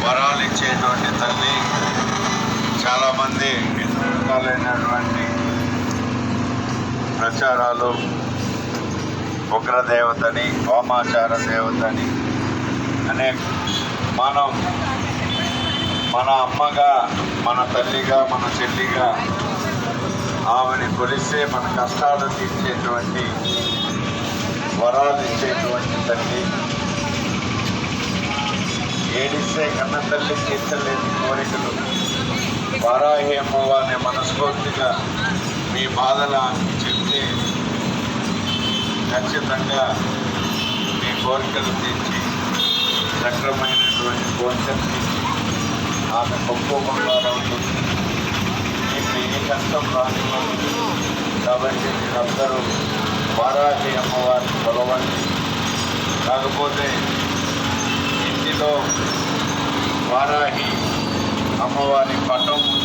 వరాలు ఇచ్చేటువంటి తల్లి. చాలామంది ఎన్నో రకాలైనటువంటి ప్రచారాలు, ఉగ్రదేవతని, వామాచార దేవతని అనేక మనం మన అమ్మగా, మన తల్లిగా, మన చెల్లిగా ఆమెని కొలిస్తే మన కష్టాలు తీర్చేటువంటి, వరాలు ఇచ్చేటువంటి తల్లి. ఏడిస్తే కన్న తల్లి తీర్చలేని కోరికలు వారాహి అమ్మవారిని మనస్ఫూర్తిగా మీ బాధలు చెప్తే ఖచ్చితంగా మీ కోరికలు తీర్చి చక్రమైనటువంటి కోరికలు ఆమె ఒప్పుకోకుండా ఉంటుంది. మీకు ఏ కష్టం రానివ్వదు. కాబట్టి మీరందరూ వారాహి అమ్మవారిని కొలవండి. కాకపోతే ఇంటిలో వారాహి అమ్మవారి పటం